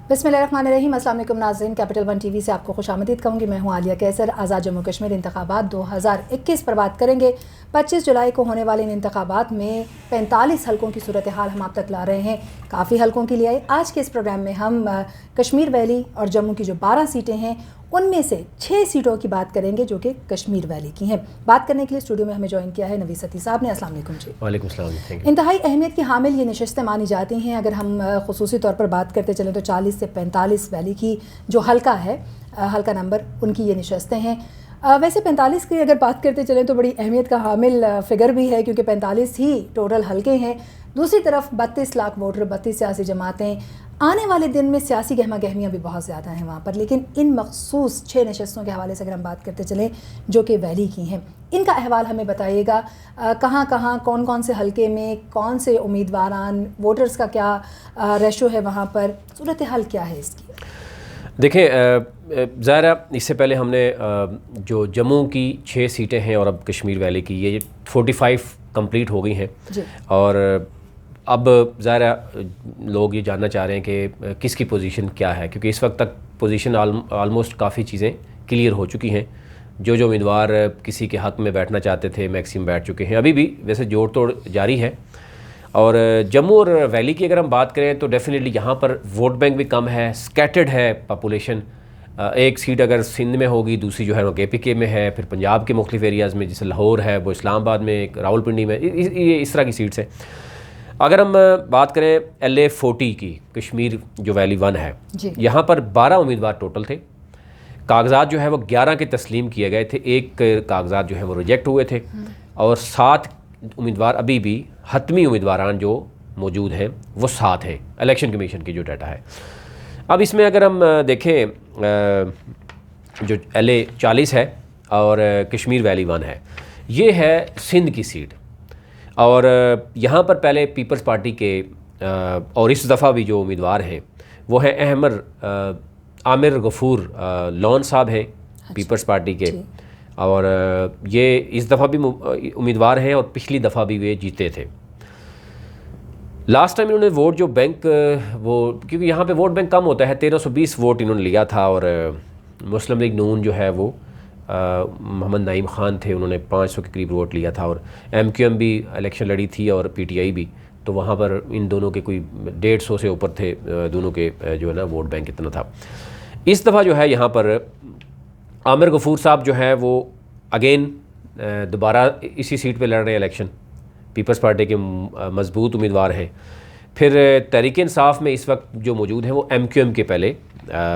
बिस्मिल्लाहिर्रहमानिर्रहीम। अस्सलाम वालेकुम नाज़रीन, कैपिटल वन टीवी से आपको खुशामदीद कहूँगी। मैं हूँ आलिया कैसर। आज़ाद जम्मू कश्मीर इंतखाबात 2021 पर बात करेंगे। 25 जुलाई को होने वाले इन इंतखाबात में 45 हलकों की सूरत हाल हम आप तक ला रहे हैं। काफ़ी हलकों के लिए आए। आज के इस प्रोग्राम में हम कश्मीर वैली और जम्मू की जो 12 सीटें हैं उनमें से 6 सीटों की बात करेंगे जो कि कश्मीर वैली की हैं। बात करने के लिए स्टूडियो में हमें ज्वाइन किया है नवीद सती साहब ने। अस्सलाम वालेकुम जी। वालेकुम सलाम। इंतहाई अहमियत की हामिल ये नशस्तें मानी जाती हैं। अगर हम खुसूसी तौर पर बात करते चलें तो 40 से 45 वैली की जो हल्का है, हल्का नंबर, उनकी ये नशस्तें हैं। वैसे 45 की अगर बात करते चलें तो बड़ी अहमियत का हामिल फ़िगर भी है, क्योंकि 45 ही टोटल हल्के हैं। दूसरी तरफ 32 लाख वोटर, 32 सियासी जमातें। आने वाले दिन में सियासी गहमा गहमियाँ भी बहुत ज़्यादा हैं वहाँ पर। लेकिन इन मखसूस 6 नशस्तों के हवाले से अगर हम बात करते चलें जो कि वैली की हैं, इनका अहवाल हमें बताइएगा। कहाँ कहाँ, कौन कौन से हलके में, कौन से उम्मीदवारान, वोटर्स का क्या रेशो है वहाँ पर, सूरत हाल क्या है इसकी? देखें, ज़ाहिर इससे पहले हमने जो जम्मू की 6 सीटें हैं और अब कश्मीर वैली की ये 45 कंप्लीट हो गई हैं। और अब ज़ाहिर लोग ये जानना चाह रहे हैं कि किसकी पोजीशन क्या है, क्योंकि इस वक्त तक पोजीशन आलमोस्ट काफ़ी चीज़ें क्लियर हो चुकी हैं। जो उम्मीदवार किसी के हक़ में बैठना चाहते थे मैक्सिमम बैठ चुके हैं। अभी भी वैसे जोड़ तोड़ जारी है। और जम्मू और वैली की अगर हम बात करें तो डेफिनेटली यहाँ पर वोट बैंक भी कम है, स्कैटर्ड है पॉपुलेशन। एक सीट अगर सिंध में होगी, दूसरी जो है वो KPK में है, फिर पंजाब के मुख्तलिफ एरियाज़ में जैसे लाहौर है, वो इस्लामाबाद में, एक रावलपिंडी में, ये इस तरह की सीट्स हैं। अगर हम बात करें LA40 की, कश्मीर जो वैली 1 है, यहाँ पर 12 उम्मीदवार टोटल थे। कागजात जो है वो 11 के तस्लीम किए गए थे, एक कागजात जो है वो रिजेक्ट हुए थे, और 7 उम्मीदवार अभी भी हतमी उम्मीदवारान जो मौजूद हैं वो 7 हैं, इलेक्शन कमीशन की जो डाटा है। अब इसमें अगर हम देखें जो LA40 है और कश्मीर वैली 1 है, ये है सिंध की सीट। और यहाँ पर पहले पीपल्स पार्टी के और इस दफ़ा भी जो उम्मीदवार हैं वो हैं आमिर गफूर लॉन साहब हैं पीपल्स पार्टी के। और ये इस दफ़ा भी उम्मीदवार हैं और पिछली दफ़ा भी वे जीते थे। लास्ट टाइम इन्होंने वोट जो बैंक वो, क्योंकि यहाँ पे वोट बैंक कम होता है, 1320 वोट इन्होंने लिया था। और मुस्लिम लीग नून जो है वो मोहम्मद नईम ख़ान थे, उन्होंने 500 के करीब वोट लिया था। और MQM भी इलेक्शन लड़ी थी और PTI भी, तो वहाँ पर इन दोनों के कोई 150 से ऊपर थे दोनों के जो है ना वोट बैंक इतना था। इस दफ़ा जो है यहाँ पर आमिर गफूर साहब जो है वो अगेन दोबारा इसी सीट पे लड़ रहे हैं इलेक्शन। पीपल्स पार्टी के मजबूत उम्मीदवार हैं। फिर तहरीक इंसाफ में इस वक्त जो मौजूद हैं वो MQM के पहले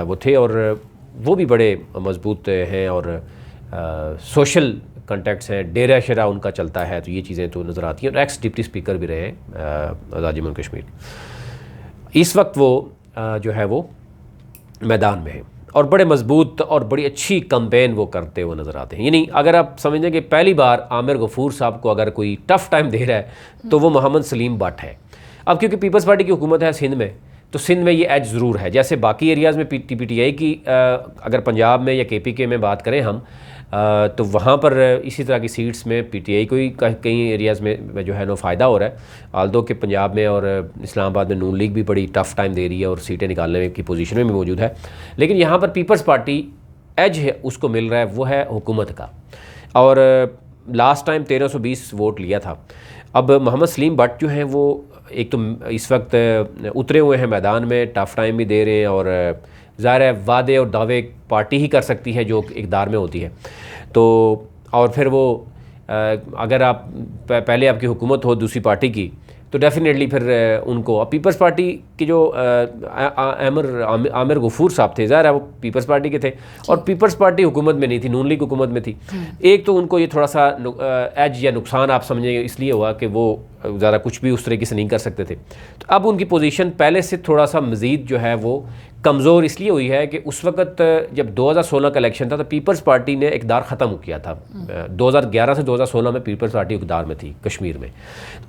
वो थे और वो भी बड़े मजबूत हैं और सोशल कॉन्टैक्ट्स हैं, डेरा शरा उनका चलता है, तो ये चीज़ें तो नज़र आती हैं। और एक्स डिप्टी स्पीकर भी रहे हैं आज़ाद जम्मू कश्मीर। इस वक्त वो जो है वो मैदान में है और बड़े मजबूत और बड़ी अच्छी कैंपेन वो करते हुए नज़र आते हैं। यानी अगर आप समझें कि पहली बार आमिर गफूर साहब को अगर कोई टफ़ टाइम दे रहा है तो वो मोहम्मद सलीम बट है। अब क्योंकि पीपल्स पार्टी की हुकूमत है सिंध में, तो सिंध में ये एज ज़रूर है। जैसे बाकी एरियाज़ में PTI की अगर पंजाब में या KPK में बात करें हम, तो वहाँ पर इसी तरह की सीट्स में PTI को ही कई एरियाज़ में जो है ना फ़ायदा हो रहा है। आल्दो के पंजाब में और इस्लामाबाद में नून लीग भी बड़ी टफ़ टाइम दे रही है और सीटें निकालने की पोजीशन में भी मौजूद है। लेकिन यहाँ पर पीपल्स पार्टी एज है उसको मिल रहा है, वो है हुकूमत का। और लास्ट टाइम 1320 वोट लिया था। अब मोहम्मद सलीम बट जो हैं वो एक तो इस वक्त उतरे हुए हैं मैदान में, टफ़ टाइम भी दे रहे हैं। और ज़ाहिर है वादे और दावे पार्टी ही कर सकती है जो इक़्तिदार में होती है। तो और फिर वो अगर आप पहले आपकी हुकूमत हो दूसरी पार्टी की, तो डेफिनेटली फिर उनको पीपल्स पार्टी के जो आमिर गफूर साहब थे, ज़ाहिर है वो पीपल्स पार्टी के थे और पीपल्स पार्टी हुकूमत में नहीं थी, नून लीग हुकूमत में थी। एक तो उनको ये थोड़ा सा एज या नुकसान आप समझेंगे इसलिए हुआ कि वो ज़्यादा कुछ भी उस तरीके से नहीं कर सकते थे। तो अब उनकी पोजीशन पहले से थोड़ा सा मज़ीद जो है वो कमज़ोर इसलिए हुई है कि उस वक्त जब 2016 का इलेक्शन था तो पीपल्स पार्टी ने इक़्तिदार ख़त्म किया था। 2011 से 2016 में पीपल्स पार्टी इक़्तिदार में थी कश्मीर में।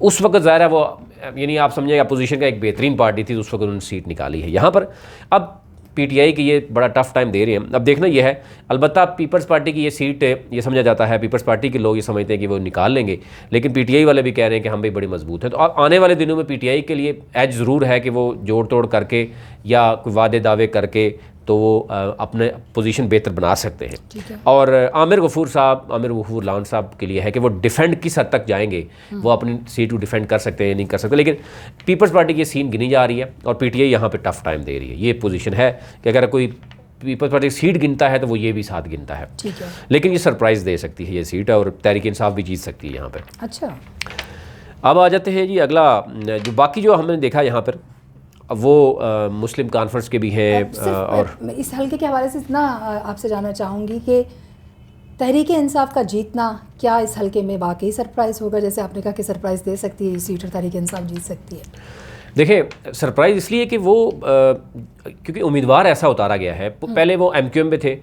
उस वक्त ज़ाहिर है वो, यानी आप समझिए अपोजिशन का एक बेहतरीन पार्टी थी, उस वक्त उन्होंने सीट निकाली है। यहाँ पर अब पीटीआई की ये बड़ा टफ टाइम दे रहे हैं। अब देखना ये है, अलबत्ता पीपल्स पार्टी की ये सीट ये समझा जाता है, पीपल्स पार्टी के लोग ये समझते हैं कि वो निकाल लेंगे, लेकिन पीटीआई वाले भी कह रहे हैं कि हम भी बड़ी मजबूत है। तो आने वाले दिनों में पीटीआई के लिए एज ज़रूर है कि वो जोड़ तोड़ करके या कोई वादे दावे करके तो वो अपने पोजीशन बेहतर बना सकते हैं। और आमिर गफूर लान साहब के लिए है कि वो डिफेंड किस हद तक जाएंगे, वो अपनी सीट को डिफेंड कर सकते हैं नहीं कर सकते। लेकिन पीपल्स पार्टी की ये सीन गिनी जा रही है और पीटीआई यहाँ पे टफ टाइम दे रही है। ये पोजीशन है कि अगर कोई पीपल्स पार्टी सीट गिनता है तो वो ये भी साथ गिनता है, लेकिन ये सरप्राइज़ दे सकती है ये सीट, और तहरीक इंसाफ भी जीत सकती है यहाँ पर। अच्छा, अब आ जाते हैं जी अगला, जो बाकी जो हमने देखा यहाँ पर वो मुस्लिम कॉन्फ्रेंस के भी हैं। और इस हल्के के हवाले से इतना आपसे जानना चाहूँगी कि तहरीक इंसाफ का जीतना क्या इस हल्के में वाकई सरप्राइज़ होगा, जैसे आपने कहा कि सरप्राइज़ दे सकती है सीट और तहरीक इंसाफ जीत सकती है? देखिए, सरप्राइज़ इसलिए कि वो क्योंकि उम्मीदवार ऐसा उतारा गया है, पहले वो एमक्यूएम में थे,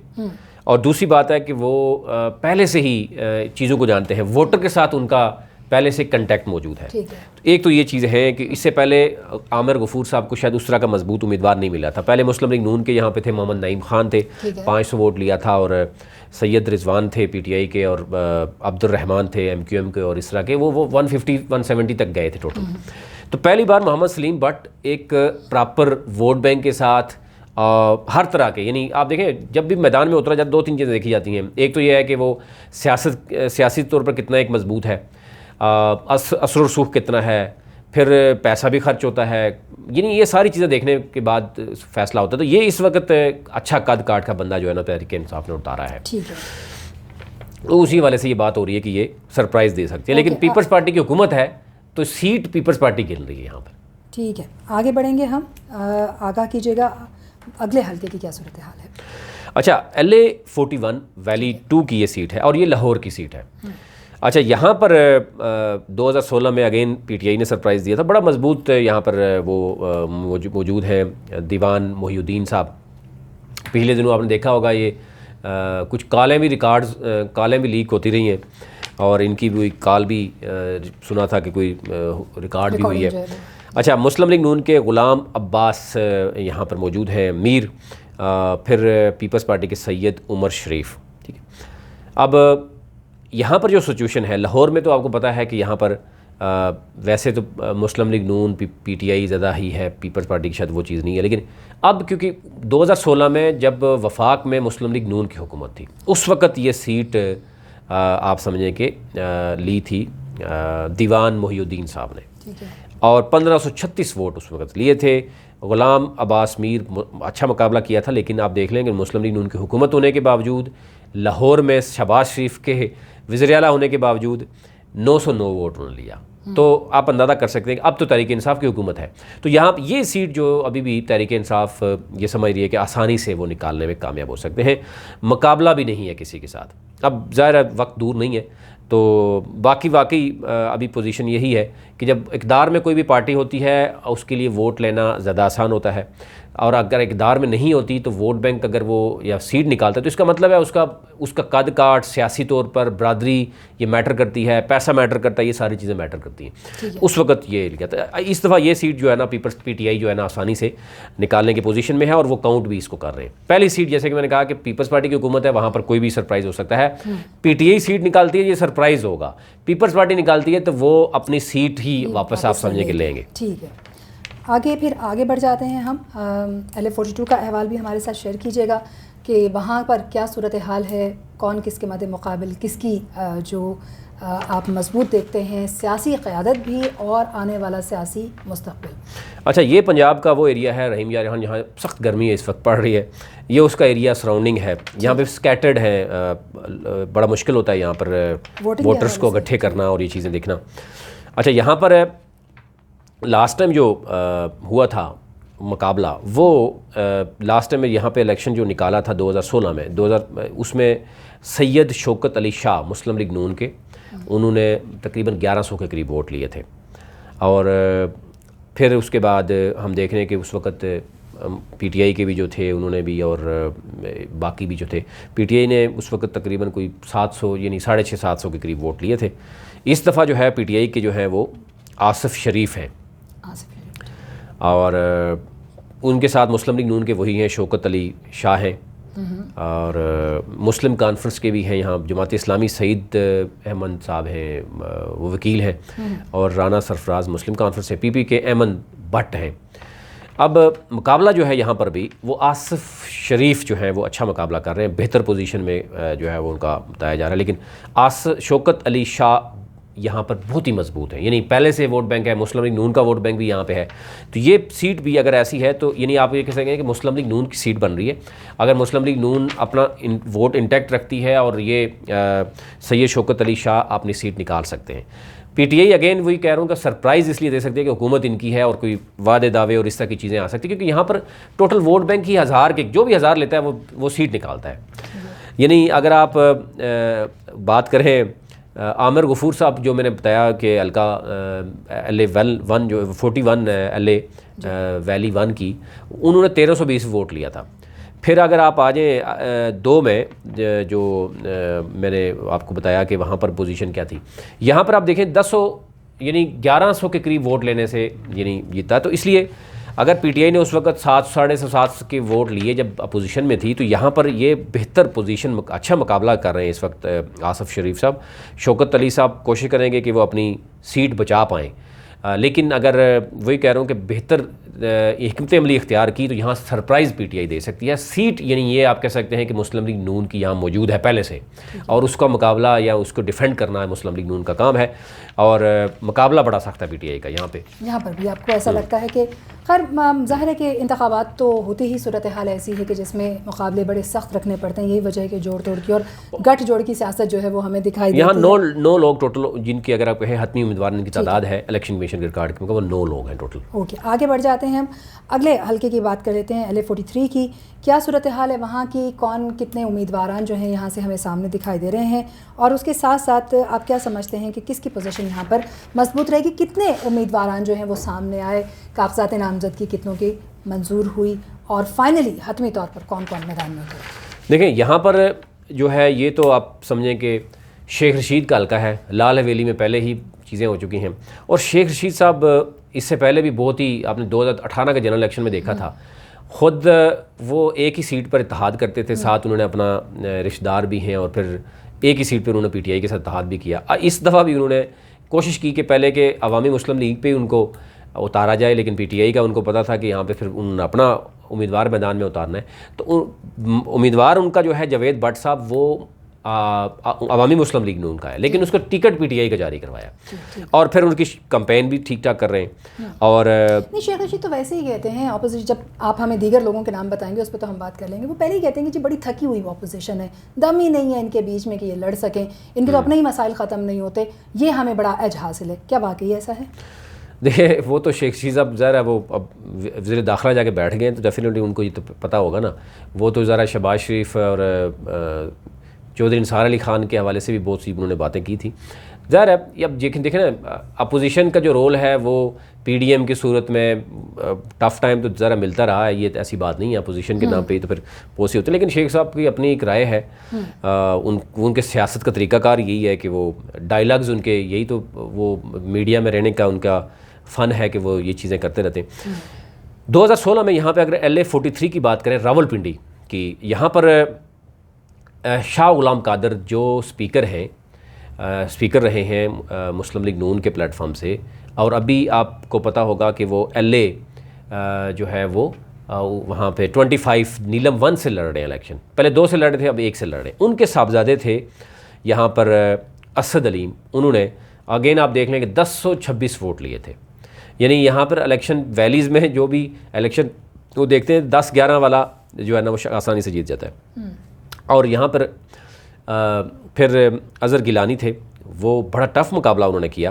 और दूसरी बात है कि वो पहले से ही चीज़ों को जानते हैं, वोटर के साथ उनका पहले से कंटेक्ट मौजूद है। तो एक तो ये चीज़ है कि इससे पहले आमिर गफूर साहब को शायद उस तरह का मजबूत उम्मीदवार नहीं मिला था। पहले मुस्लिम लीग नून के यहाँ पे थे मोहम्मद नईम खान थे, 500 वोट लिया था, और सैयद रिजवान थे पीटीआई के, और अब्दुर्रहमान थे एमक्यूएम के, और इस तरह के वो 150-170 तक गए थे टोटल। तो पहली बार मोहम्मद सलीम भट्ट एक प्रॉपर वोट बैंक के साथ हर तरह के, यानी आप देखें जब भी मैदान में उतरा जाता 2-3 चीज़ें देखी जाती हैं। एक तो ये है कि वो सियासी तौर पर कितना एक मजबूत है, असर रसूख कितना है, फिर पैसा भी खर्च होता है, यानी ये सारी चीज़ें देखने के बाद फैसला होता है। तो ये इस वक्त अच्छा कद काट का बंदा जो है ना तहरीक इंसाफ ने उतारा है। ठीक है, तो उसी वाले से ये बात हो रही है कि ये सरप्राइज़ दे सकती है। लेकिन पीपल्स पार्टी की हुकूमत है तो सीट पीपल्स पार्टी गिन रही है यहाँ पर। ठीक है, आगे बढ़ेंगे हम। आगाह कीजिएगा अगले हल्के की क्या सूरत हाल है? अच्छा, LA 41 वैली 2 की ये सीट है और ये लाहौर की सीट है। अच्छा, यहाँ पर 2016 में अगेन पीटीआई ने सरप्राइज़ दिया था, बड़ा मजबूत यहाँ पर वो मौजूद है दीवान मोहिउद्दीन साहब। पिछले दिनों आपने देखा होगा ये कुछ कालें भी लीक होती रही हैं, और इनकी भी कॉल भी सुना था कि कोई रिकॉर्ड भी हुई है। अच्छा, मुस्लिम लीग नून के ग़ुलाम अब्बास यहाँ पर मौजूद है, मीर, फिर पीपल्स पार्टी के सैयद उमर शरीफ। ठीक है, अब यहाँ पर जो सिचुएशन है लाहौर में, तो आपको पता है कि यहाँ पर वैसे तो मुस्लिम लीग नून पीटीआई ज़्यादा ही है, पीपल्स पार्टी की शायद वो चीज़ नहीं है। लेकिन अब क्योंकि 2016 में जब वफाक में मुस्लिम लीग नून की हुकूमत थी, उस वक़्त ये सीट आप समझें कि ली थी दीवान मोहिउद्दीन साहब ने, और 1536 वोट उस वक़्त लिए थे। ग़ुलाम अब्बास मीर अच्छा मुकाबला किया था, लेकिन आप देख लेंगे मुस्लिम लीग नून की हुकूमत होने के बावजूद, लाहौर में शहबाज शरीफ के वज़ीर आला होने के बावजूद 909 वोट उन्होंने लिया। तो आप अंदाज़ा कर सकते हैं कि अब तो तहरीक इंसाफ की हुकूमत है, तो यहाँ ये सीट जो अभी भी तहरीक इंसाफ ये समझ रही है कि आसानी से वो निकालने में कामयाब हो सकते हैं, मुकाबला भी नहीं है किसी के साथ। अब ज़ाहिर वक्त दूर नहीं है, तो वाकई अभी पोजीशन यही है कि जब इक़्तिदार में कोई भी पार्टी होती है उसके लिए वोट लेना ज़्यादा आसान होता है, और अगर इक़्तिदार में नहीं होती तो वोट बैंक अगर वो या सीट निकालता है तो इसका मतलब है उसका कद काट, सियासी तौर पर बरादरी ये मैटर करती है, पैसा मैटर करता है, ये सारी चीज़ें मैटर करती हैं। उस वक्त ये कहता है। इस दफ़ा ये सीट जो है ना पीटीआई जो है ना आसानी से निकालने की पोजीशन में है, और वो काउंट भी इसको कर रहे हैं। पहली सीट जैसे कि मैंने कहा कि पीपल्स पार्टी की हुकूमत है, वहाँ पर कोई भी सरप्राइज़ हो सकता है। पीटीआई सीट निकालती है, ये सरप्राइज़ होगा। पीपल्स पार्टी निकालती है तो वो अपनी सीट ही वापस आप समझे के लेंगे। ठीक है, आगे बढ़ जाते हैं हम। LA 42 का अहवाल भी हमारे साथ शेयर कीजिएगा कि वहाँ पर क्या सूरत हाल है, कौन किसके मद्दे मुकाबिल, किसकी जो आप मजबूत देखते हैं सियासी क़यादत भी और आने वाला सियासी मुस्तक़बिल। अच्छा, ये पंजाब का वो एरिया है रहीम यार, यहाँ सख्त गर्मी है इस वक्त पड़ रही है, ये उसका एरिया सराउंडिंग है, यहाँ पे स्कैटर्ड है, बड़ा मुश्किल होता है यहाँ पर वोटर्स को इकट्ठे करना और ये चीज़ें देखना। अच्छा, यहाँ पर लास्ट टाइम जो हुआ था मुकाबला, वो लास्ट टाइम में यहाँ पे इलेक्शन जो निकाला था 2016 में, उसमें सैयद शौकत अली शाह मुस्लिम लीग नून के, उन्होंने तकरीबन 1100 के करीब वोट लिए थे। और फिर उसके बाद हम देख रहे हैं कि उस वक़्त पीटीआई के भी जो थे उन्होंने भी, और बाकी भी जो थे, पीटीआई ने उस वक़्त तकरीबन कोई 700 यानी 650-700 के करीब वोट लिए थे। इस दफ़ा जो है पीटीआई के जो है वो आसिफ शरीफ हैं, और उनके साथ मुस्लिम लीग नून के वही हैं, शौकत अली शाह हैं, और मुस्लिम कॉन्फ्रेंस के भी हैं यहाँ, जमात इस्लामी सईद अहमद साहब हैं, वो वकील हैं, और राना सरफराज मुस्लिम कॉन्फ्रेंस से, पीपी के अहमद भट्ट हैं। अब मुकाबला जो है यहाँ पर भी वो आसिफ शरीफ जो हैं वो अच्छा मुकाबला कर रहे हैं, बेहतर पोजीशन में जो है वो उनका बताया जा रहा है, लेकिन शौकत अली शाह यहाँ पर बहुत ही मजबूत है, यानी पहले से वोट बैंक है, मुस्लिम लीग नून का वोट बैंक भी यहाँ पे है। तो ये सीट भी अगर ऐसी है तो यानी आप ये कह सकेंगे कि मुस्लिम लीग नून की सीट बन रही है। अगर मुस्लिम लीग नून अपना वोट इंटैक्ट रखती है और ये सैयद शौकत अली शाह अपनी सीट निकाल सकते हैं। पीटीआई अगेन वही कह रहा हूँ कि सरप्राइज़ इसलिए दे सकती है कि हुकूमत इनकी है और कोई वादे दावे और इस तरह की चीज़ें आ सकती है, क्योंकि यहाँ पर टोटल वोट बैंक ही 1000 के, जो भी 1000 लेता है वो सीट निकालता है। यानी अगर आप बात करें आमिर गफूर साहब, जो मैंने बताया कि हल्का LA 1 जो 41 LA वैली 1 की, उन्होंने 1320 वोट लिया था। फिर अगर आप आ जाए 2 में जो मैंने आपको बताया कि वहाँ पर पोजीशन क्या थी, यहाँ पर आप देखें 1000 यानी 1100 के करीब वोट लेने से यानी जीता। तो इसलिए अगर पीटीआई ने उस वक्त 700-750 के वोट लिए जब अपोजिशन में थी, तो यहाँ पर ये बेहतर पोजीशन, अच्छा मुकाबला कर रहे हैं इस वक्त आसिफ शरीफ साहब। शौकत अली साहब कोशिश करेंगे कि वो अपनी सीट बचा पाएँ, लेकिन अगर वही कह रहा हूँ कि बेहतर हिकमत अमली इख्तियार की तो यहाँ सरप्राइज़ पीटीआई दे सकती है सीट। यानी ये आप कह सकते हैं कि मुस्लिम लीग नून की यहाँ मौजूद है पहले से, और उसका मुकाबला या उसको डिफेंड करना है मुस्लिम लीग नून का काम है, और मुकाबला बड़ा सख्त है पीटीआई का यहाँ पर भी। आपको ऐसा लगता है कि खैर ज़ाहिर है कि इंतखाबात तो होती ही सूरत हाल ऐसी है कि जिसमें मुकाबले बड़े सख्त रखने पड़ते हैं, यही वजह है कि जोड़ तोड़ की और गठ जोड़ की सियासत जो है वो हमें दिखाई देती है। यहाँ 9 लोग टोटल, जिनकी अगर आप कहें हतमी उम्मीदवार की तादाद है इलेक्शन कमीशन के रिकॉर्ड के, वो 9 लोग हैं टोटल। ओके, आगे बढ़ जाते हैं, हम अगले हल्के की बात कर लेते हैं, LA 43 की। क्या सूरत हाल है वहाँ की, कौन कितने उम्मीदवार जो हैं यहाँ से हमें सामने दिखाई दे रहे हैं, और उसके साथ साथ आप क्या समझते हैं कि किसकी पोजीशन यहाँ पर मजबूत रहेगी, कितने उम्मीदवार जो हैं वो सामने आए, कागजात नामजदगी कितनों की मंजूर हुई, और फाइनली हतमी तौर पर कौन कौन मैदान में उतरे? देखें यहाँ पर जो है ये तो आप समझें कि शेख रशीद का हल्का है, लाल हवेली में पहले ही चीज़ें हो चुकी हैं, और शेख रशीद साहब इससे पहले भी बहुत ही आपने 2018 के जनरल इलेक्शन में देखा था, ख़ुद वो एक ही सीट पर इत्तेहाद करते थे, साथ उन्होंने अपना रिश्तेदार भी हैं, और फिर एक ही सीट पर उन्होंने पीटीआई के साथ इत्तेहाद भी किया। इस दफ़ा भी उन्होंने कोशिश की कि पहले के अवामी मुस्लिम लीग पे उनको उतारा जाए, लेकिन पीटीआई का उनको पता था कि यहाँ पे फिर उन्होंने अपना उम्मीदवार मैदान में उतारना है। तो उम्मीदवार उनका जो है जावेद भट्ट साहब, वो अवामी मुस्लिम लीग नून का है, लेकिन उसको टिकट पीटीआई का जारी करवाया, और फिर उनकी कैंपेन भी ठीक ठाक कर रहे हैं। और नहीं, शेख रशीद तो वैसे ही कहते हैं ऑपोजिशन, जब आप हमें दीगर लोगों के नाम बताएंगे उस पर तो हम बात कर लेंगे, वो पहले ही कहते हैं कि जी बड़ी थकी हुई ऑपोजिशन है, दम ही नहीं है इनके बीच में कि ये लड़ सकें, इनके तो अपने ही मसाइल ख़त्म नहीं होते, ये हमें बड़ा एज हासिल है। क्या वाकई ऐसा है? देखिए वो तो शेख रशीद साहब ज़रा है, वो अब वज़ीर दाखिला जाके बैठ गए हैं, तो डेफिनेटली उनको ये तो पता होगा ना। वो तो ज़रा शहबाज शरीफ और चौधरी निसार अली ख़ान के हवाले से भी बहुत सी उन्होंने बातें की थी। ज़ाहिर है अब देखें ना, अपोजिशन का जो रोल है वो पीडीएम की सूरत में टफ़ टाइम तो ज़रा मिलता रहा है, ये ऐसी बात नहीं है, अपोजिशन के नाम पे ही तो फिर पोसी होती है। लेकिन शेख साहब की अपनी एक राय है, उनके सियासत का तरीक़ाकार यही है कि वो डायलॉग्स उनके, यही तो वो मीडिया में रहने का उनका फ़न है कि वो ये चीज़ें करते रहते हैं। 2016 में यहाँ पर अगर LA 43 की बात करें, रावलपिंडी की, यहाँ पर शाह गुलाम कादर जो स्पीकर हैं, स्पीकर रहे हैं मुस्लिम लीग नून के प्लेटफॉर्म से, और अभी आपको पता होगा कि वो LA जो है वो वहाँ पे 25 नीलम 1 से लड़ रहे हैं इलेक्शन, पहले 2 से लड़ रहे थे, अब 1 से लड़ रहे हैं। उनके साहबजादे थे यहाँ पर असद अलीम, उन्होंने अगेन आप देख लें कि 1026 वोट लिए थे। यानी यहाँ पर इलेक्शन वैलीज़ में जो भी इलेक्शन वो देखते हैं 10-11 वाला जो है ना वो आसानी से जीत जाता है। और यहाँ पर फिर अज़हर गिलानी थे, वो बड़ा टफ़ मुकाबला उन्होंने किया,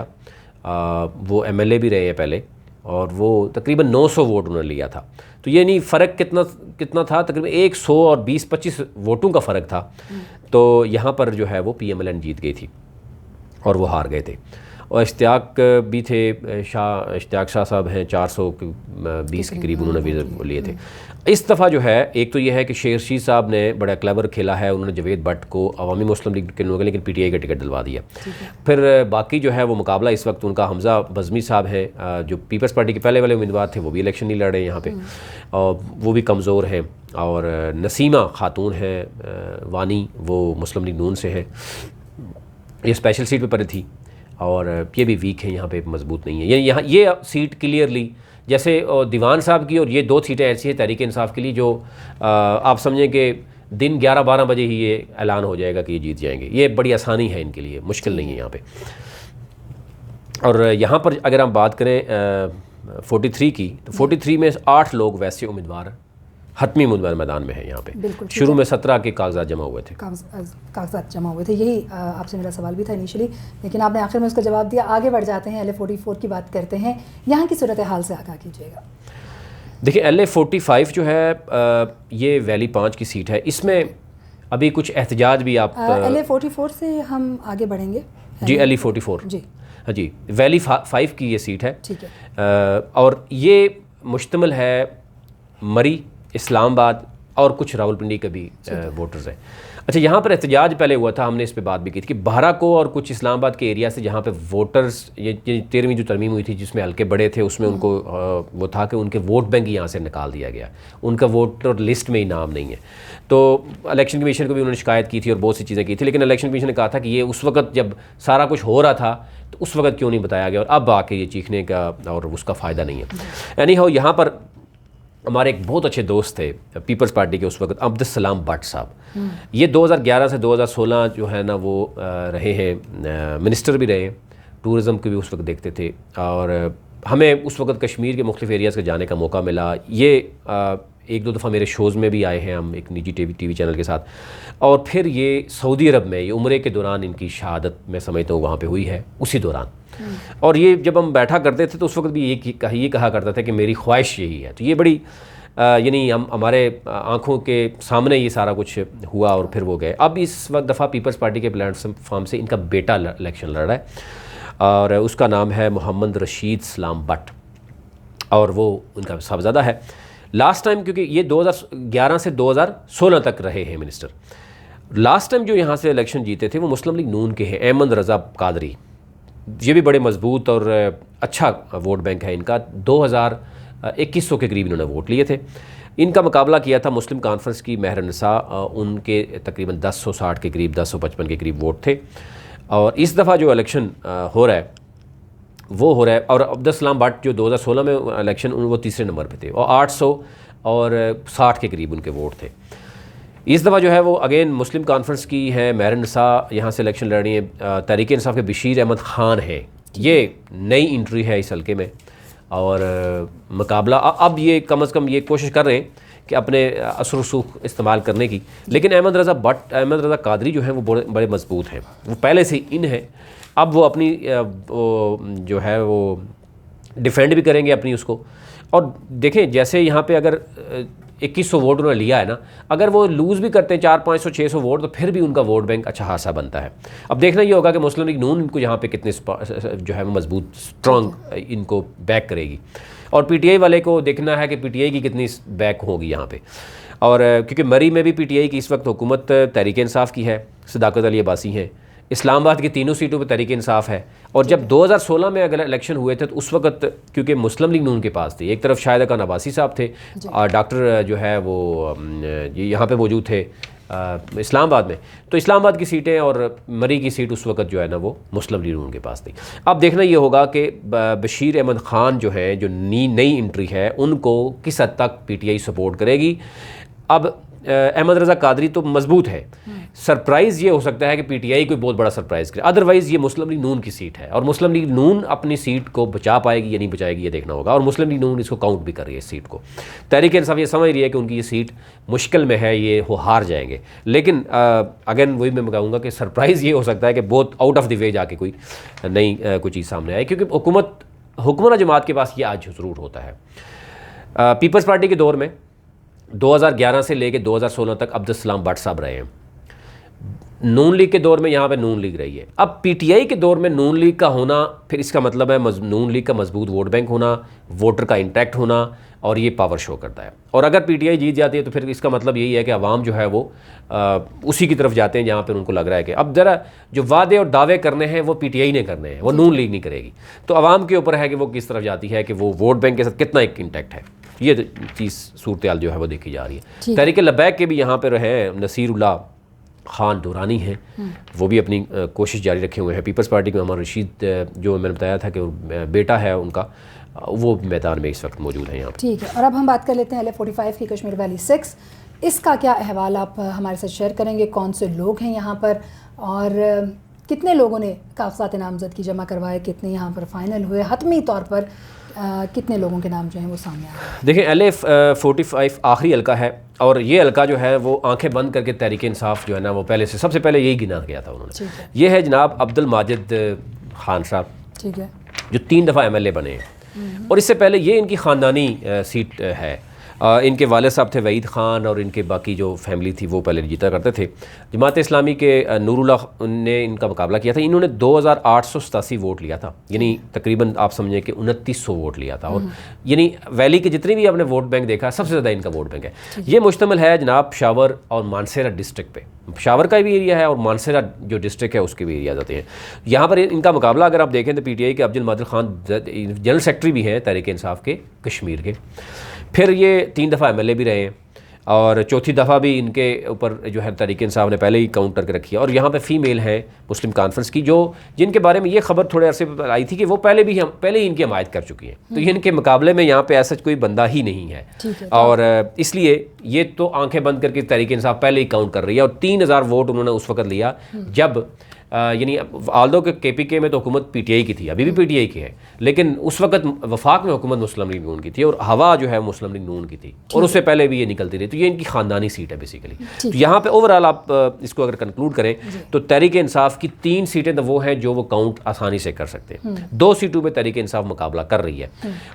वो MLA भी रहे हैं पहले, और वो तकरीबन 900 वोट उन्होंने लिया था। तो ये नहीं फ़र्क कितना था, तकरीबन 100 और 20-25 वोटों का फ़र्क था। तो यहाँ पर जो है वो PMLN जीत गई थी और वो हार गए थे। और इश्तियाक भी थे, इश्तियाक शाह साहब हैं, 420 के करीब उन्होंने वीज़ा लिए थे। इस दफ़ा जो है एक तो ये है कि शेर शीर साहब ने बड़ा क्लेवर खेला है, उन्होंने जावेद भट्ट को अवामी मुस्लिम लीग के लोगों लेकिन PTI का टिकट दिलवा दिया। फिर बाकी जो है वो मुकाबला इस वक्त उनका हमज़ा बज़मी साहब हैं जो पीपल्स पार्टी के पहले वाले उम्मीदवार थे, वो भी इलेक्शन नहीं लड़ रहे यहाँ पे और वो भी कमज़ोर हैं। और नसीमा खातून है वानी, वो मुस्लिम लीग नून से है, ये स्पेशल सीट पे पड़ी थी और ये भी वीक है, यहाँ पे मजबूत नहीं है। यहाँ ये सीट क्लियरली जैसे दीवान साहब की और ये 2 सीटें ऐसी हैं तहरीक इंसाफ के लिए जो आप समझें कि दिन 11-12 बजे ही ये ऐलान हो जाएगा कि ये जीत जाएंगे। ये बड़ी आसानी है इनके लिए, मुश्किल नहीं है यहाँ पे। और यहाँ पर अगर हम बात करें 43 की, तो 43 में 8 लोग वैसे उम्मीदवार हतमी उम्मीदवार मैदान में है यहाँ पे। शुरू में 17 के कागजात जमा हुए थे, कागजात जमा हुए थे। यही आपसे मेरा सवाल भी था इनिशियली, लेकिन आपने आखिर में उसका जवाब दिया। आगे बढ़ जाते हैं, LA 44 की बात करते हैं। यहाँ की सूरत हाल से आगाह कीजिएगा। देखिए LA 45 जो है ये वैली 5 की सीट है, इसमें अभी कुछ एहतजाज भी आप LA 44 से हम आगे बढ़ेंगे जी। LA 44 जी, हाँ जी, वैली 5 की ये सीट है। ठीक है। और ये मुश्तमिल है मरी, इस्लामाबाद और कुछ रावलपिंडी के भी वोटर्स हैं। अच्छा, यहाँ पर एहतजाज पहले हुआ था, हमने इस पे बात भी की थी कि बारह को और कुछ इस्लामाबाद के एरिया से जहाँ पे वोटर्स ये 13वीं जो तरमीम हुई थी जिसमें हल्के बड़े थे, उसमें उनको वो था कि उनके वोट बैंक यहाँ से निकाल दिया गया, उनका वोटर लिस्ट में ही नाम नहीं है। तो इलेक्शन कमीशन को भी उन्होंने शिकायत की थी और बहुत सी चीज़ें की थी, लेकिन इलेक्शन कमीशन ने कहा था कि ये उस वक्त जब सारा कुछ हो रहा था तो उस वक्त क्यों नहीं बताया गया, और अब आके ये चीखने का और उसका फ़ायदा नहीं है। एनी हाउ, यहाँ पर हमारे एक बहुत अच्छे दोस्त थे पीपल्स पार्टी के उस वक्त, अब्दुल भट्ट साहब। ये 2011 से 2016 जो है ना वो रहे हैं, मिनिस्टर भी रहे, टूरिज़म को भी उस वक्त देखते थे और हमें उस वक्त कश्मीर के मुख्तलिफ एरियाज़ के जाने का मौका मिला। ये 1-2 दफ़ा मेरे शोज़ में भी आए हैं हम एक निजी टीवी चैनल के साथ। और फिर ये सऊदी अरब में ये उम्रे के दौरान इनकी शहादत मैं समझता हूँ वहाँ पे हुई है उसी दौरान। और ये जब हम बैठा करते थे तो उस वक्त भी ये कहा करता था कि मेरी ख्वाहिश यही है। तो ये बड़ी यानी हम हमारे आँखों के सामने ये सारा कुछ हुआ और फिर वो गए। अब इस वक्त दफ़ा पीपल्स पार्टी के प्लेटफॉर्म से इनका बेटा इलेक्शन लड़ रहा है और उसका नाम है मोहम्मद रशीद सलाम भट्ट और वो उनका साहबजादा है। लास्ट टाइम क्योंकि ये 2011 से 2016 तक रहे हैं मिनिस्टर, लास्ट टाइम जो यहाँ से इलेक्शन जीते थे वो मुस्लिम लीग नून के हैं, अहमद रज़ा कादरी। ये भी बड़े मजबूत और अच्छा वोट बैंक है इनका, 2100 के करीब इन्होंने वोट लिए थे। इनका मुकाबला किया था मुस्लिम कॉन्फ्रेंस की महर निसा, उनके तकरीबन 1060 के करीब 1055 के करीब वोट थे। और इस दफ़ा जो इलेक्शन हो रहा है वो हो रहा है और अब्दुल भट्ट जो 2016 में इलेक्शन वो तीसरे नंबर पे थे और 860 के करीब उनके वोट थे। इस दफ़ा जो है वो अगेन मुस्लिम कॉन्फ्रेंस की है, महर निसा यहाँ से इलेक्शन लड़ रही है, तहरीक इंसाफ के बशीर अहमद ख़ान है, ये नई एंट्री है इस हल्के में। और मुकाबला अब ये कम अज़ कम ये कोशिश कर रहे हैं कि अपने असर रसूख इस्तेमाल करने की, लेकिन अहमद रज़ा कादरी जो है वो बड़े मजबूत हैं, वो पहले से इन है। अब वो अपनी जो है वो डिफेंड भी करेंगे अपनी उसको। और देखें जैसे यहाँ पे अगर 2100 वोट उन्होंने लिया है ना, अगर वो लूज़ भी करते हैं 400-500-600 वोट तो फिर भी उनका वोट बैंक अच्छा खासा बनता है। अब देखना ये होगा कि मुस्लिम लीग नून इनको यहाँ पे कितने जो है वो मजबूत स्ट्रॉन्ग इनको बैक करेगी और PTI वाले को देखना है कि PTI की कितनी बैक होगी यहाँ पे। और क्योंकि मरी में भी PTI की इस वक्त हुकूमत तहरीक इंसाफ की है, सदाकत अली अब्बासी हैं, इस्लामाबाद की तीनों सीटों पर तहरीक इंसाफ है। और जब 2016 में अगर इलेक्शन हुए थे तो उस वक्त क्योंकि मुस्लिम लीग नून के पास थी, एक तरफ शाहिद खान अब्बासी साहब थे और डॉक्टर जो है वो यहाँ पे मौजूद थे इस्लामाबाद में, तो इस्लामाबाद की सीटें और मरी की सीट उस वक्त जो है ना वो मुस्लिम लीग नून के पास थी। अब देखना ये होगा कि बशीर अहमद ख़ान जो है जो नई एंट्री है उनको किस हद तक PTI सपोर्ट करेगी। अब अहमद रज़ा कादरी तो मजबूत है, सरप्राइज़ ये हो सकता है कि PTI कोई बहुत बड़ा सरप्राइज़ करे, अदरवाइज़ ये मुस्लिम लीग नून की सीट है और मुस्लिम लीग नून अपनी सीट को बचा पाएगी या नहीं बचाएगी ये देखना होगा। और मुस्लिम लीग नून इसको काउंट भी कर रही है इस सीट को। तहरीक इंसाफ ये समझ रही है कि उनकी ये सीट मुश्किल में है, ये वो हार जाएंगे, लेकिन अगेन वही मैं कहूँगा कि सरप्राइज़ ये हो सकता है कि बहुत आउट ऑफ द वे जाके कोई नई कोई चीज़ सामने आए, क्योंकि हुकूमत जमात के पास ये आज ज़रूर होता है। पीपल्स पार्टी के दौर में 2011 से लेकर 2016 तक अब्दुल भट्ट साहब रहे हैं। नून लीग के दौर में यहाँ पे नून लीग रही है। अब पीटीआई के दौर में नून लीग का होना, फिर इसका मतलब है नून लीग का मजबूत वोट बैंक होना, वोटर का इंटैक्ट होना, और ये पावर शो करता है। और अगर पीटीआई जीत जाती है तो फिर इसका मतलब यही है कि अवाम जो है वो उसी की तरफ जाते हैं जहाँ पर उनको लग रहा है कि अब ज़रा जो वादे और दावे करने हैं वो पीटीआई ने करने हैं, वो नून लीग नहीं करेगी। तो अवाम के ऊपर है कि वो किस तरफ जाती है, कि वो वोट बैंक के साथ कितना एक इंटैक्ट है। ये चीज़ सूरत जो है वो देखी जा रही है। तहरीक लबैक के भी यहाँ पर हैं नसीरुल्लाह खान दुरानी हैं, वो भी अपनी कोशिश जारी रखे हुए हैं। पीपल्स पार्टी में हमारा रशीद, जो मैंने बताया था कि बेटा है उनका, वो मैदान में इस वक्त मौजूद है यहाँ पर। ठीक है, और अब हम बात कर लेते हैं LA-45 की कश्मीर वैली 6। इसका क्या अहवाल आप हमारे साथ शेयर करेंगे? कौन से लोग हैं यहाँ पर, और कितने लोगों ने कागजात नामजद की जमा करवाए, कितने यहाँ पर फाइनल हुए, हतमी तौर पर कितने लोगों के नाम जो हैं वो सामने आए? देखें, LA-45 आखिरी हल्का है, और ये हल्का जो है वो आंखें बंद करके तहरीक इंसाफ जो है ना वो पहले से सबसे पहले यही गिना गया था उन्होंने। ये है जनाब अब्दुल माजिद खान साहब, ठीक है, जो 3 दफ़ा MLA बने हैं, और इससे पहले ये इनकी ख़ानदानी सीट है। इनके वालिद साहब थे वहीद ख़ान, और इनके बाकी जो फैमिली थी वो पहले जीता करते थे। जमात इस्लामी के नूरुल्लाह ने इनका मुकाबला किया था। इन्होंने 2887 वोट लिया था, यानी तकरीबन आप समझें कि 2900 वोट लिया था। और यानी वैली के जितनी भी आपने वोट बैंक देखा, सबसे ज़्यादा इनका वोट बैंक है। ये मुश्तमिल है जनाब पेशावर और मानसेरा डिस्ट्रिक्ट पे। पेशावर का भी एरिया है और मानसेरा जो डिस्ट्रिक्ट है उसके भी एरिया जाते हैं। यहाँ पर इनका मुकाबला अगर आप देखें तो पीटीआई के अब्दुल माजिद खान जनरल सेक्रेटरी भी हैं तहरीक इंसाफ के कश्मीर के। फिर ये 3 दफ़ा MLA भी रहे हैं, और चौथी दफ़ा भी इनके ऊपर जो है तहरीक इंसाफ ने पहले ही काउंट करके रखी है। और यहाँ पे फ़ीमेल है मुस्लिम कॉन्फ्रेंस की, जो जिनके बारे में ये खबर थोड़े अरसे पर आई थी कि वो पहले ही इनकी हमायत कर चुकी हैं। तो ये इनके मुकाबले में यहाँ पे ऐसा कोई बंदा ही नहीं है, और इसलिए ये तो आंखें बंद करके तहरीक इंसाफ पहले ही काउंट कर रही है। और 3000 वोट उन्होंने उस वक्त लिया जब यानी आल्दो के KPK में तो हुकूमत PTI की थी, अभी भी PTI की है, लेकिन उस वक्त वफाक में हुकूमत मुस्लिम लीग नून की थी, और हवा जो है मुस्लिम लीग नून की थी, और उससे पहले भी ये निकलती रही। तो ये इनकी ख़ानदानी सीट है बेसिकली। तो यहाँ पे ओवरऑल आप इसको अगर कंक्लूड करें तो तहरीक इंसाफ की 3 सीटें तो वो हैं जो वो काउंट आसानी से कर सकते हैं। 2 सीटों पर तहरीक इंसाफ मुकाबला कर रही है,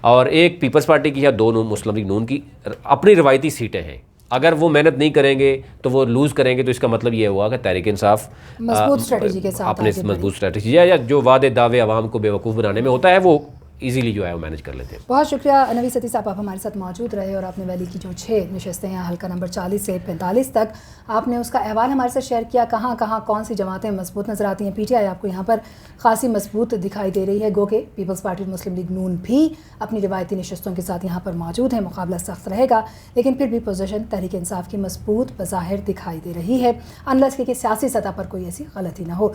और एक पीपल्स पार्टी की है, 2 मुस्लिम लीग नून की अपनी रिवायती सीटें हैं। अगर वो मेहनत नहीं करेंगे तो वो लूज़ करेंगे, तो इसका मतलब ये हुआ कि तहरीक इंसाफ मजबूत स्ट्रेटजी के साथ अपने मजबूत स्ट्रेटजी या जो वादे दावे आवाम को बेवकूफ़ बनाने में होता है वो इजीली जो है वो मैनेज कर लेते हैं। बहुत शुक्रिया नवी सती साहब, आप हमारे साथ मौजूद रहे, और आपने वैली की जो 6 नशस्तें हैं हल्का नंबर 40 से 45 तक, आपने उसका अहवाल हमारे साथ शेयर किया। कहाँ कहाँ कौन सी जमातें मजबूत नज़र आती हैं। PTI आपको यहाँ पर खासी मजबूत दिखाई दे रही है, गो के पीपल्स पार्टी मुस्लिम लीग नून भी अपनी रिवायती नशस्तों के साथ यहाँ पर मौजूद है। मुकाबला सख्त रहेगा, लेकिन फिर भी पोजीशन तहरीक इंसाफ की मजबूत बज़ाहिर दिखाई दे रही है, अनलेस कि सियासी सतह पर कोई ऐसी गलती ना हो।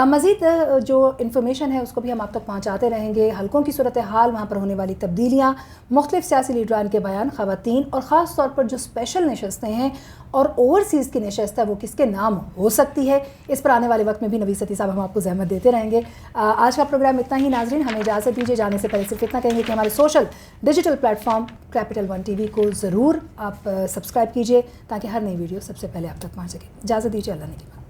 मज़ीद जो इन्फॉर्मेशन है उसको भी हम आप तक पहुँचाते रहेंगे। हल्कों की सूरत हाल, वहाँ पर होने वाली तब्दीलियाँ, मुख्तलिफ सियासी लीडरान के बयान, ख़वातीन, और ख़ास तौर पर जो स्पेशल नशस्तें हैं और ओवरसीज़ की नशस्त है वो किसके नाम हो सकती है, इस पर आने वाले वक्त में भी नवी सती साहब हम आपको ज़हमत देते रहेंगे। आज का प्रोग्राम इतना ही। नाज़रीन, हमें इजाज़त दीजिए। जाने से पहले सिर्फ इतना कहेंगे कि हमारे social digital platform capital 1 TV को ज़रूर आप सब्सक्राइब कीजिए, ताकि हर नई वीडियो सबसे पहले आप तक पहुँच सके। इजाज़त दीजिए, अल्लाह ने की।